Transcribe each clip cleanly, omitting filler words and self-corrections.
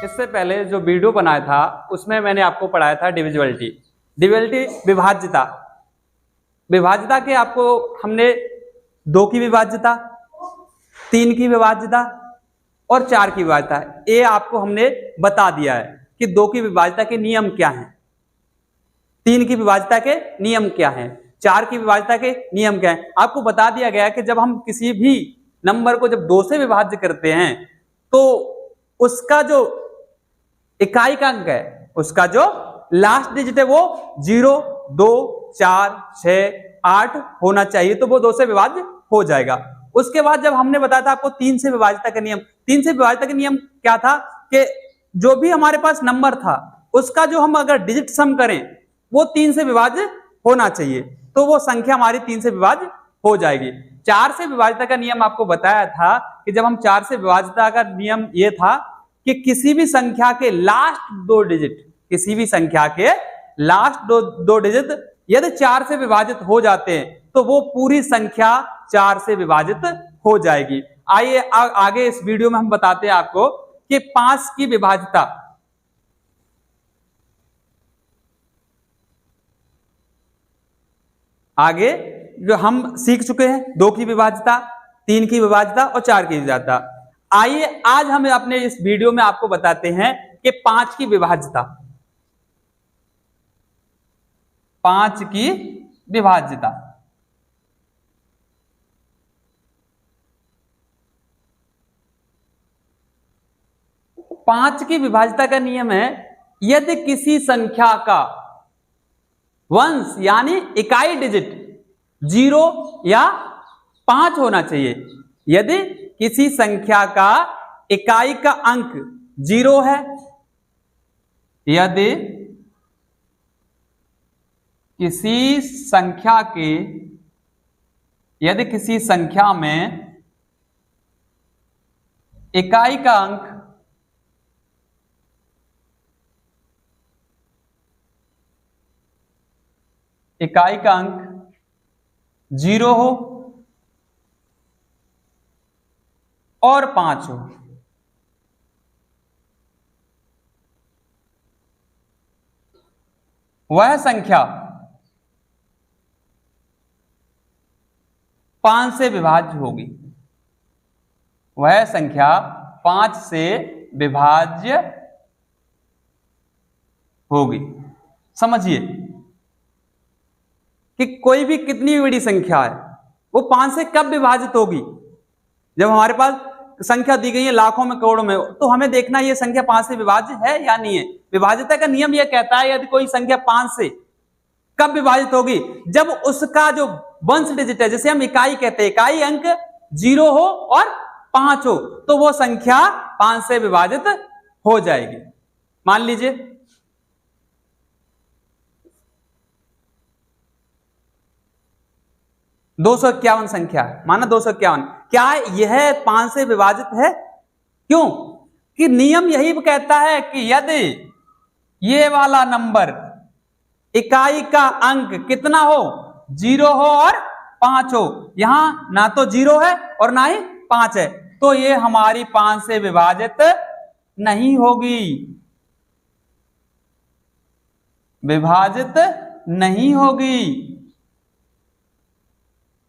इससे पहले जो वीडियो बनाया था उसमें मैंने आपको पढ़ाया था डिविजिबिलिटी। डिविजिबिलिटी विभाज्यता। विभाज्यता के आपको हमने 2 की विभाज्यता, 3 की विभाज्यता और 4 की विभाज्यता, ये आपको हमने बता दिया है कि 2 की विभाज्यता के नियम क्या हैं, 3 की विभाज्यता के नियम क्या हैं, 4 की विभाज्यता के नियम क्या हैं। आपको बता दिया गया है कि जब हम किसी भी नंबर को जब 2 से विभाज्य करते हैं तो उसका जो इकाई का अंक है, उसका जो लास्ट डिजिट है वो 0, 2, 4, 6, 8 होना चाहिए, तो वो 2 से विभाज्य हो जाएगा। उसके बाद जब हमने बताया था आपको 3 से विभाज्यता का नियम, 3 से विभाज्यता का नियम क्या था कि जो भी हमारे पास नंबर था उसका जो हम अगर डिजिट सम करें वो 3 से विभाज्य होना चाहिए, तो वो संख्या हमारी 3 से विभाज्य हो जाएगी। 4 से विभाज्यता का नियम आपको बताया था कि जब हम 4 से विभाज्यता का नियम ये था कि किसी भी संख्या के लास्ट 2 डिजिट, किसी भी संख्या के लास्ट दो डिजिट यदि 4 से विभाजित हो जाते हैं तो वो पूरी संख्या 4 से विभाजित हो जाएगी। आइए आगे इस वीडियो में हम बताते हैं आपको कि 5 की विभाज्यता। आगे जो हम सीख चुके हैं 2 की विभाज्यता, 3 की विभाज्यता और 4 की विभाज्यता। आइए आज हम अपने इस वीडियो में आपको बताते हैं कि 5 की विभाज्यता। 5 की विभाज्यता। पांच की विभाज्यता का नियम है, यदि किसी संख्या का वंश यानी इकाई डिजिट 0 या 5 होना चाहिए। यदि किसी संख्या का इकाई का अंक 0 है, यदि किसी संख्या में इकाई का अंक इकाई का अंक 0 हो और 5 हो, वह संख्या 5 से विभाज्य होगी। वह संख्या 5 से विभाज्य होगी। समझिए कि कोई भी कितनी बड़ी संख्या है वो 5 से कब विभाजित होगी। जब हमारे पास संख्या दी गई है लाखों में, करोड़ों में, तो हमें देखना ये संख्या 5 से विभाज्य है या नहीं है। विभाज्यता का नियम यह कहता है यदि कोई संख्या 5 से कब विभाजित होगी, जब उसका जो वंश डिजिट है, जैसे हम इकाई कहते हैं, इकाई अंक 0 हो और 5 हो, तो वो संख्या 5 से विभाजित हो जाएगी। मान लीजिए 251 संख्या है, माना 251, क्या यह 5 से विभाजित है? क्यों कि नियम यही कहता है कि यदि ये वाला नंबर इकाई का अंक कितना हो, 0 हो और 5 हो, यहां ना तो 0 है और ना ही 5 है, तो ये हमारी 5 से विभाजित नहीं होगी, विभाजित नहीं होगी।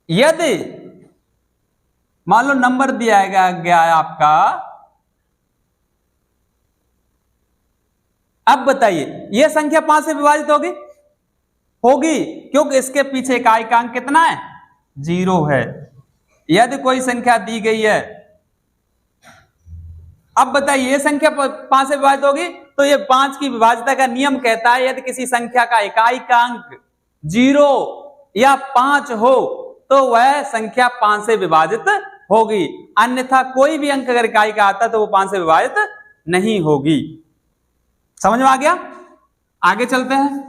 यदि मान लो नंबर दिया गया है आपका, अब बताइए यह संख्या 5 से विभाजित होगी? होगी, क्योंकि इसके पीछे इकाई का अंक कितना है? 0 है। यदि कोई संख्या दी गई है, अब बताइए ये संख्या 5 से विभाजित होगी, तो ये 5 की विभाज्यता का नियम कहता है यदि किसी संख्या का इकाई का अंक 0 या 5 हो तो वह संख्या 5 से विभाजित होगी, अन्यथा कोई भी अंक अगर इकाई का आता तो वो 5 से विभाजित नहीं होगी। समझ में आ गया? आगे चलते हैं।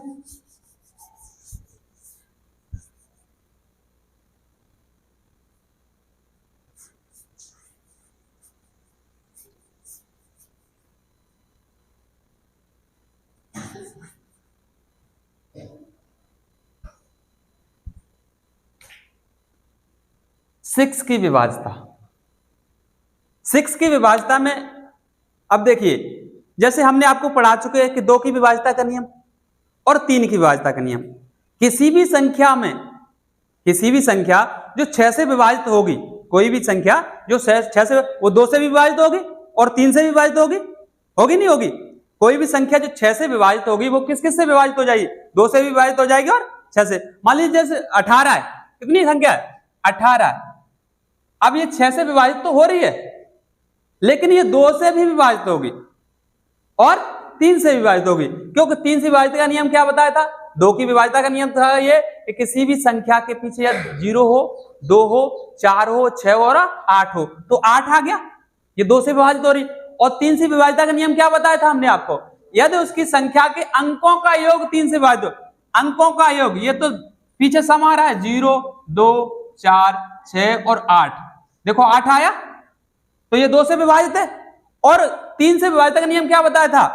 सिक्स की विभाज्यता। 6 की विभाज्यता में अब देखिए जैसे हमने आपको पढ़ा चुके हैं कि 2 की विभाज्यता का नियम और 3 की विभाज्यता का नियम। किसी भी संख्या जो 6 से विभाजित होगी, कोई भी संख्या जो 6 से, वो 2 से भी विभाजित होगी और 3 से भी विभाजित होगी नहीं होगी? कोई भी संख्या जो 6 से विभाजित होगी वो किस किस से विभाजित हो जाएगी? 2 से भी विभाजित हो जाएगी और 6 से। मान लीजिए जैसे 18 है, कितनी संख्या है? 18 है। अब ये 6 से विभाजित तो हो रही है, लेकिन ये 2 से भी विभाजित होगी और 3 से विभाजित होगी, क्योंकि 3 से विभाजित का नियम क्या बताया था? 2 की विभाज्यता का नियम था ये कि किसी भी संख्या के पीछे या 0 हो, 2 हो, 4 हो, 6 हो और 8 हो, तो 8 आ गया, ये 2 से विभाजित हो रही। और 3 से विभाज्यता का नियम क्या बताया था हमने आपको? यदि उसकी संख्या के अंकों का योग 3 से विभाजित हो, अंकों का योग, ये तो पीछे सम आ रहा है 0, 2, 4, 6 और 8, देखो 8 आया, तो ये 2 से विभाजित है। और 3 से विभाज्यता का नियम क्या बताया था?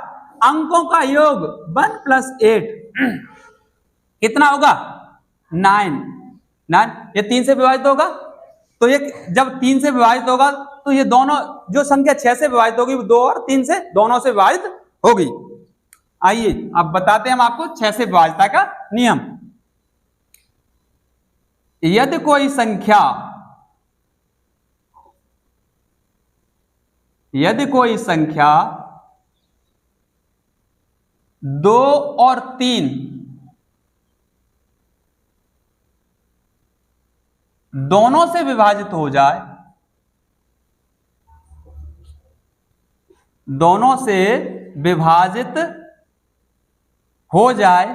अंकों का योग 1 + 8 कितना होगा? 9। ये 3 से विभाजित होगा, तो ये जब 3 से विभाजित होगा तो ये दोनों जो संख्या 6 से विभाजित होगी 2 और 3 से दोनों से विभाजित होगी। आइए अब बताते हैं हम आपको 6 से विभाज्यता का नियम। यदि कोई संख्या 2 और 3 दोनों से विभाजित हो जाए, दोनों से विभाजित हो जाए,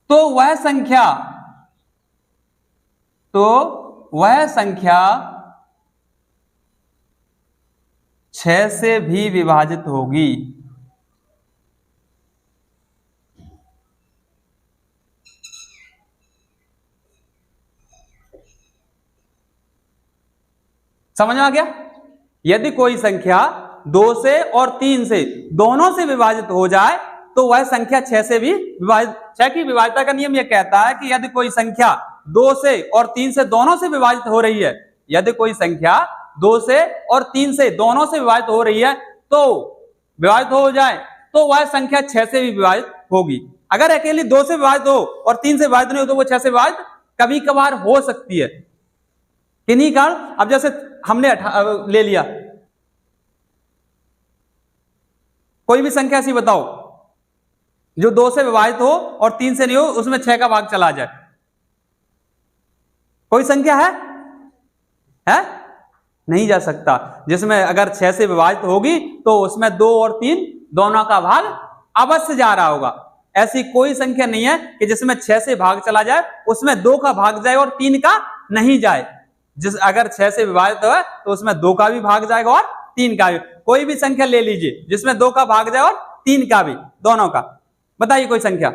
तो वह संख्या 6 से भी विभाजित होगी। समझ में आ गया? यदि कोई संख्या 2 से और 3 से दोनों से विभाजित हो जाए तो वह संख्या 6 से भी विभाजित। 6 की विभाज्यता का नियम यह कहता है कि यदि कोई संख्या 2 से और 3 से दोनों से विभाजित हो रही है, यदि कोई संख्या 2 से और 3 से दोनों से विभाजित हो रही है, तो विभाजित हो जाए तो वह संख्या 6 से भी विभाजित होगी। अगर अकेली 2 से विभाजित हो और 3 से विभाजित नहीं हो तो वो 6 से विभाजित कभी कभार हो सकती है। किन्हीं कारण, अब जैसे हमने ले लिया, कोई भी संख्या ऐसी बताओ जो 2 से विभाजित हो और 3 से नहीं हो, उसमें 6 का भाग चला जाए। कोई संख्या है? नहीं जा सकता। जिसमें अगर 6 से विभाजित होगी तो उसमें 2 और 3 दोनों का भाग अवश्य जा रहा होगा। ऐसी कोई संख्या नहीं है कि जिसमें 6 से भाग चला जाए, उसमें 2 का भाग जाए और 3 का नहीं जाए। अगर 6 से विभाजित है तो उसमें 2 का भी भाग जाएगा और 3 का भी। कोई भी संख्या ले लीजिए जिसमें 2 का भाग जाए और 3 का भी, दोनों का। बताइए कोई संख्या।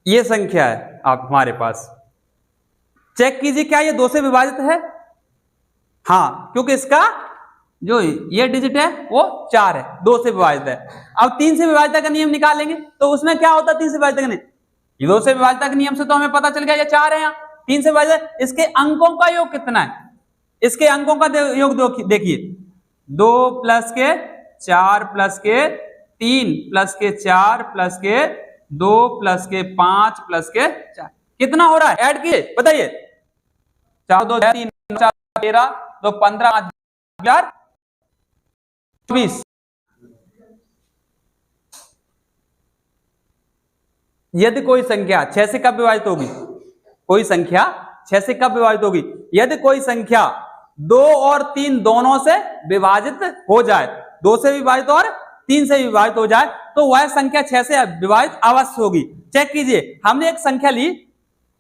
ये संख्या है आप हमारे पास, चेक कीजिए क्या ये 2 से विभाजित है? हाँ, क्योंकि इसका जो ये डिजिट है वो 4 है, 2 से विभाजित है। अब 3 से विभाजित का नियम निकालेंगे तो उसमें क्या होता है? 3 से विभाजित का नियम, 2 से विभाजित के नियम से तो हमें पता चल गया ये 4 है। यहाँ 3 से विभाजित, इसके अंकों का योग कितना है? इसके अंकों का योग देखिए, 2 + के 4 + के 3 + के 4 + के 2 + के 5 + के 4 कितना हो रहा है? ऐड किए बताइए। 4 2 3 4 13 2 15 5 20। यदि कोई संख्या 6 से कब विभाजित होगी? कोई संख्या 6 से कब विभाजित होगी? यदि कोई संख्या 2 और 3 दोनों से विभाजित हो जाए, 2 से विभाजित और 3 से विभाजित हो जाए, तो वह संख्या 6 से विभाजित अवश्य होगी। चेक कीजिए, हमने एक संख्या ली,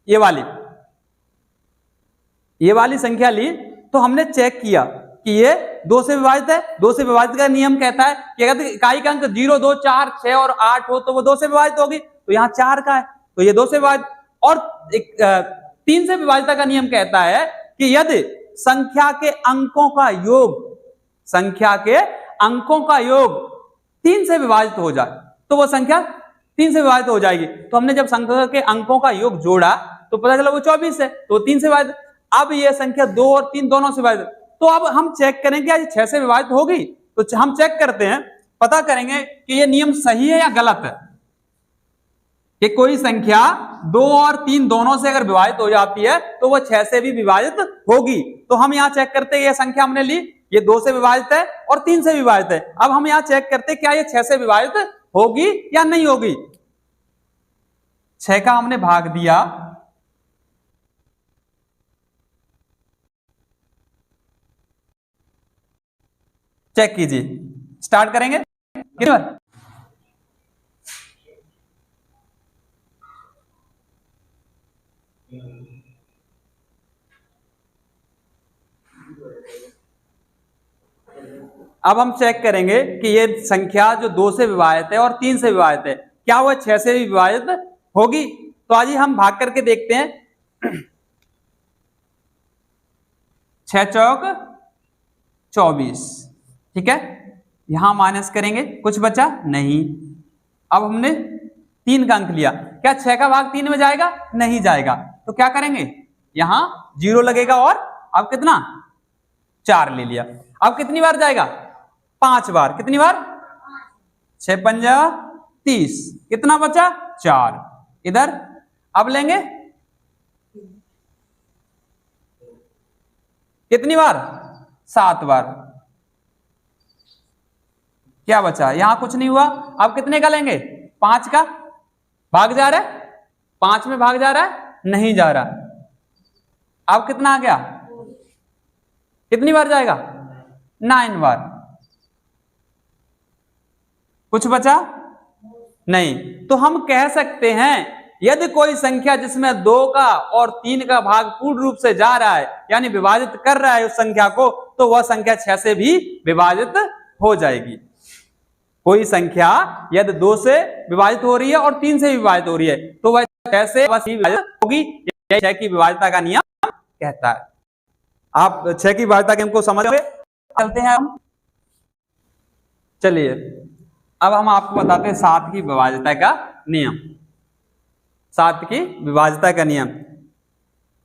ये वाली, ये वाली संख्या ली तो हमने चेक किया कि ये 2 से विभाजित है। 2 से विभाजित का नियम कहता है कि अगर इकाई का अंक 0, 2, 4, 6 और 8 हो तो वो 2 से विभाजित होगी, तो यहाँ 4 का है तो ये 2 से विभाजित। और 3 से विभाजित का नियम कहता है कि यदि संख्या के अंकों का योग 3 से विभाजित हो जाए तो वो संख्या 3 से विभाजित हो जाएगी। तो हमने जब संख्या के अंकों का योग जोड़ा तो पता चला वो 24 है, तो 3 से विभाजित। अब ये संख्या 2 और 3 दोनों से विभाजित, तो अब हम चेक करेंगे आज 6 से विभाजित होगी। तो हम चेक करते हैं, पता करेंगे कि ये नियम सही है या गलत है, कि कोई संख्या 2 और 3 दोनों से अगर विभाजित हो जाती है तो वह 6 से भी विभाजित होगी। तो हम यहाँ चेक करते हैं, ये संख्या हमने ली, ये 2 से विभाजित है और 3 से विभाजित है। अब हम यहाँ चेक करते हैं क्या ये 6 से विभाजित होगी या नहीं होगी। 6 का हमने भाग दिया, चेक कीजिए, स्टार्ट करेंगे कितनी बार। अब हम चेक करेंगे कि ये संख्या जो 2 से विभाजित है और 3 से विभाजित है, क्या वह 6 से भी विभाजित होगी। तो आज हम भाग करके देखते हैं। 6 चौक 24, ठीक है, यहां माइनस करेंगे, कुछ बचा नहीं। अब हमने 3 का अंक लिया, क्या 6 का भाग 3 में जाएगा, नहीं जाएगा, तो क्या करेंगे, यहां 0 लगेगा और अब कितना 4 ले लिया। अब कितनी बार जाएगा, 5 बार। कितनी बार, 6 पंजा 30, कितना बचा 4 इधर। अब लेंगे कितनी बार, 7 बार। क्या बचा, यहां कुछ नहीं हुआ। अब कितने का लेंगे, 5 का। भाग जा रहा है, 5 में भाग जा रहा है, नहीं जा रहा। अब कितना आ गया, कितनी बार जाएगा, 9 बार। कुछ बचा नहीं। तो हम कह सकते हैं यदि कोई संख्या जिसमें 2 का और 3 का भाग पूर्ण रूप से जा रहा है, यानी विभाजित कर रहा है उस संख्या को, तो वह संख्या 6 से भी विभाजित हो जाएगी। कोई संख्या यदि 2 से विभाजित हो रही है और 3 से विभाजित हो रही है तो वह 6 से विभाजित होगी। 6 की विभाज्यता का नियम कहता है। आप 6 की विभाज्यता के हमको समझ गए। चलते हैं हम, चलिए अब हम आपको बताते हैं 7 की विभाज्यता का नियम। 7 की विभाज्यता का नियम,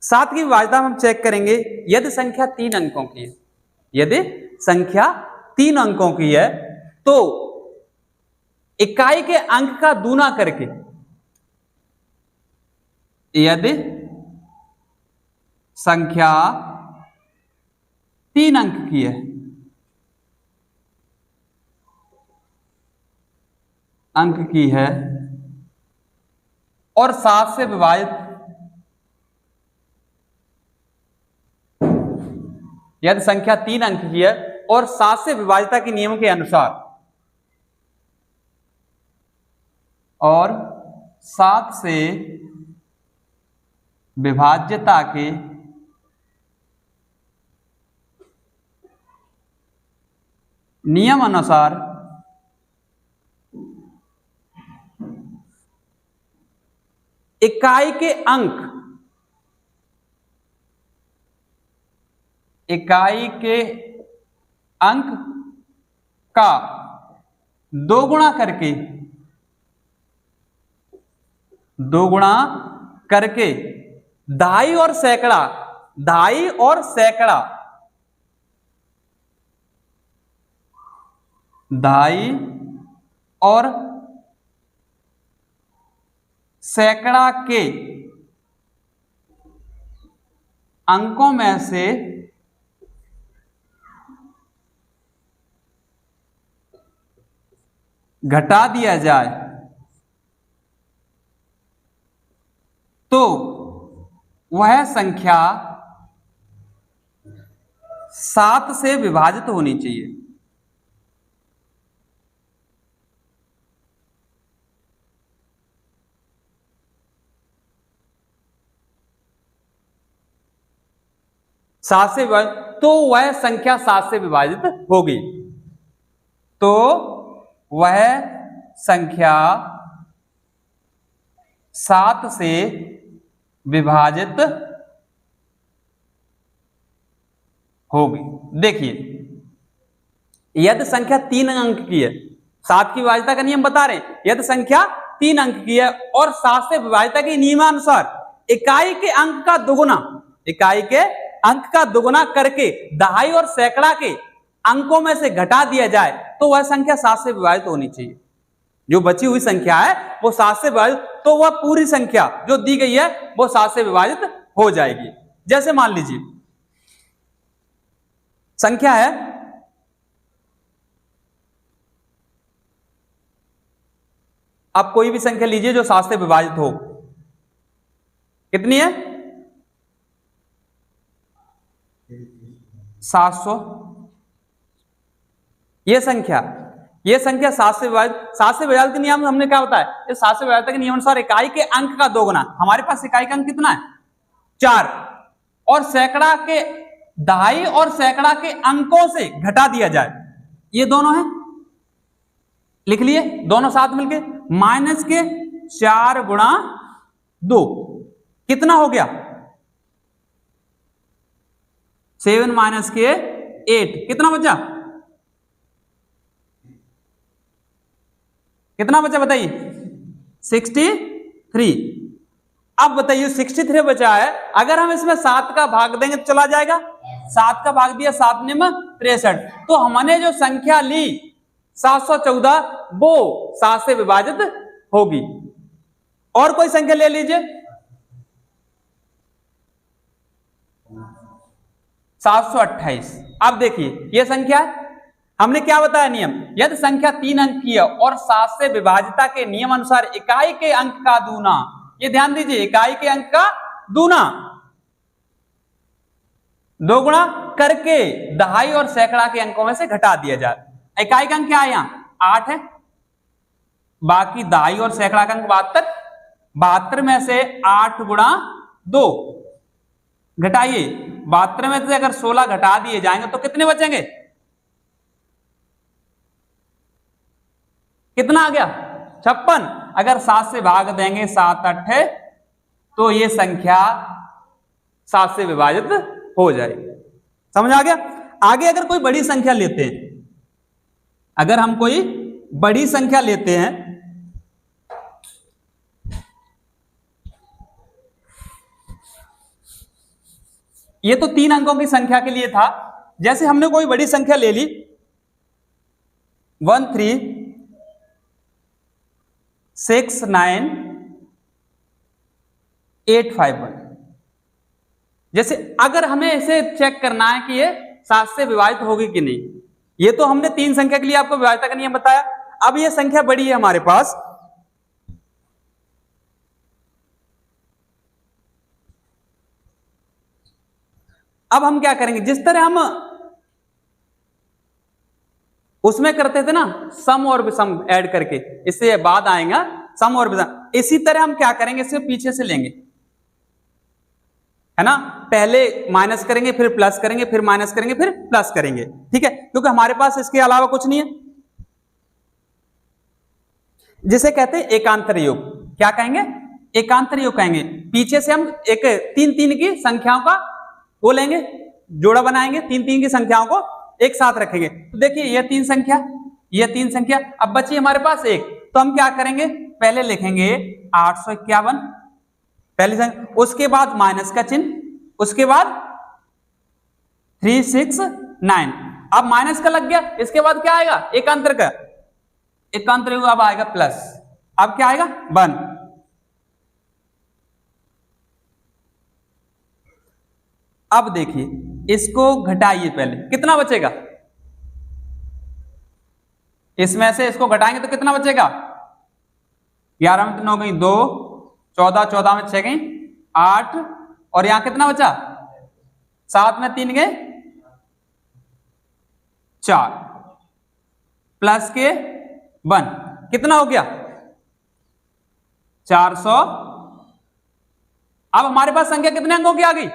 7 की विभाज्यता हम चेक करेंगे। यदि संख्या 3 अंकों की है, यदि संख्या 3 अंकों की है तो इकाई के अंक का दूना करके, यदि संख्या 3 अंक की है, अंक की है और 7 से विभाजित, यदि संख्या 3 अंक की है और 7 से विभाज्यता के नियम के अनुसार, और 7 से विभाज्यता के नियम अनुसार इकाई के अंक, इकाई के अंक का 2 गुणा करके, 2 गुणा करके दहाई और सैकड़ा, दहाई और सैकड़ा, दहाई और सैकड़ा के अंकों में से घटा दिया जाए तो वह संख्या 7 से विभाजित होनी चाहिए। 7 से विभाजित, तो वह संख्या 7 से विभाजित होगी। तो वह संख्या 7 से विभाजित होगी। देखिए, यदि संख्या 3 अंक की है, 7 की विभाजिता का नियम बता रहे हैं, यदि संख्या 3 अंक की है और 7 से विभाजिता के नियमानुसार इकाई के अंक का दुगुना, इकाई के अंक का दुगुना करके दहाई और सैकड़ा के अंकों में से घटा दिया जाए, तो वह संख्या 7 से विभाजित होनी चाहिए। जो बची हुई संख्या है वो 7 से विभाजित, तो वह पूरी संख्या जो दी गई है वो 7 से विभाजित हो जाएगी। जैसे मान लीजिए संख्या है, आप कोई भी संख्या लीजिए जो 7 से विभाजित हो। कितनी है? 700। ये संख्या 7 से विभाजित, 7 से विभाजित के नियम हमने क्या बताया? ये 7 से विभाजित के नियम अनुसार इकाई के अंक का दोगुना, हमारे पास इकाई का अंक कितना है? 4, और सैकड़ा के दहाई और सैकड़ा के अंकों से घटा दिया जाए, ये दोनों है, लिख लिए दोनों साथ मिलके, माइनस के 4 गुणा 2 कितना हो गया? 7 माइनस के 8 कितना बचा? कितना बचा बताइए? 63। अब बताइए 63 बचा है, अगर हम इसमें 7 का भाग देंगे तो चला जाएगा, 7 का भाग दिया 7 निम 63, तो हमने जो संख्या ली 714 वो 7 से विभाजित होगी। और कोई संख्या ले लीजिए, 728। अब देखिए ये संख्या है, हमने क्या बताया नियम? यदि संख्या 3 अंक की है और 7 से विभाजिता के नियम अनुसार इकाई के अंक का दूना, ये ध्यान दीजिए, इकाई के अंक का दूना, दोगुना करके दहाई और सैकड़ा के अंकों में से घटा दिया जाए। इकाई का अंक क्या है? यहां 8 है, बाकी दहाई और सैकड़ा का अंक 72, 72 में से 8 गुणा 2 घटाइए, 72 में से अगर 16 घटा दिए जाएंगे तो कितने बचेंगे? कितना आ गया? 56। अगर 7 से भाग देंगे 7 8, तो ये संख्या 7 से विभाजित हो जाएगी। समझ आ गया? आगे अगर कोई बड़ी संख्या लेते हैं, अगर हम कोई बड़ी संख्या लेते हैं, ये तो 3 अंकों की संख्या के लिए था, जैसे हमने कोई बड़ी संख्या ले ली 1369851, जैसे अगर हमें इसे चेक करना है कि ये 7 से विभाजित होगी कि नहीं, ये तो हमने 3 संख्या के लिए आपको विभाजिता का नियम बताया। अब ये संख्या बड़ी है हमारे पास, अब हम क्या करेंगे? जिस तरह हम उसमें करते थे ना सम और विषम ऐड करके, इससे बाद आएगा सम और विषम, इसी तरह हम क्या करेंगे? इसे पीछे से लेंगे, है ना, पहले माइनस करेंगे, फिर प्लस करेंगे, फिर माइनस करेंगे, फिर प्लस करेंगे, ठीक है, क्योंकि हमारे पास इसके अलावा कुछ नहीं है, जिसे कहते हैं एकांतर योग। क्या कहेंगे? एकांतर योग कहेंगे। पीछे से हम एक 3 की संख्याओं का वो लेंगे, जोड़ा बनाएंगे, 3 की संख्याओं को एक साथ रखेंगे। तो देखिए ये 3 संख्या, ये 3 संख्या, अब बची हमारे पास एक, तो हम क्या करेंगे? पहले लिखेंगे 851 पहली संख्या, उसके बाद माइनस का चिन्ह, उसके बाद 369, अब माइनस का लग गया, इसके बाद क्या आएगा? एकांतर का, एकांतर योग अब आएगा प्लस, अब क्या आएगा? 1। अब देखिए इसको घटाइए, पहले कितना बचेगा? इसमें से इसको घटाएंगे तो कितना बचेगा? 11 में 3 हो गई 2, 14, 14 में 6 गई 8, और यहां कितना बचा? 7 में 3 गए 4, प्लस के 1, कितना हो गया? 400। अब हमारे पास संख्या कितने अंकों की आ गई?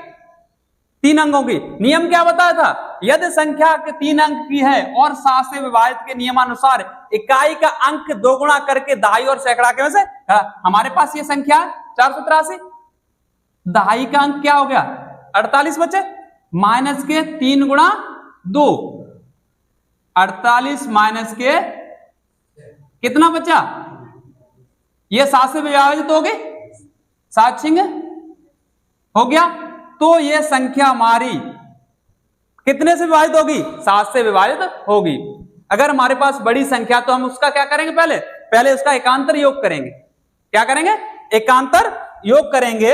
3 अंकों की। नियम क्या बताया था? यदि संख्या के 3 अंक की है और 7 से विभाजित के नियमानुसार इकाई का अंक 2 गुणा करके दहाई और सैकड़ा के में से, हमारे पास ये संख्या है 483, दहाई का अंक क्या हो गया 48 बचे, माइनस के 3 गुणा 2, 48 माइनस के कितना बचा, ये 7 से विभाजित हो गई, 7 छिंगे हो गया। तो ये संख्या हमारी कितने से विभाजित होगी? 7 से विभाजित होगी। अगर हमारे पास बड़ी संख्या तो हम उसका क्या करेंगे, पहले उसका एकांतर योग करेंगे। क्या करेंगे? एकांतर योग करेंगे।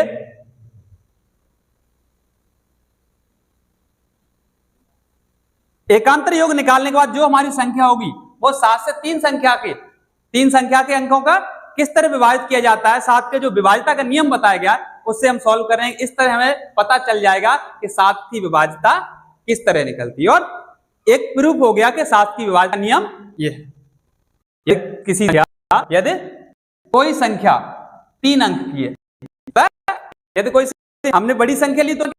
एकांतर योग निकालने के बाद जो हमारी संख्या होगी वो 7 से 3 संख्या के अंकों का किस तरह विभाजित किया जाता है, 7 के जो विभाजिता का नियम बताया गया उससे हम सॉल्व करेंगे। इस तरह हमें पता चल जाएगा कि 7 की विभाजिता किस तरह निकलती है। और एक प्रूफ हो गया कि 7 की विभाजिता नियम ये है, किसी यदि कोई संख्या 3 अंक की है, यदि कोई हमने बड़ी संख्या ली तो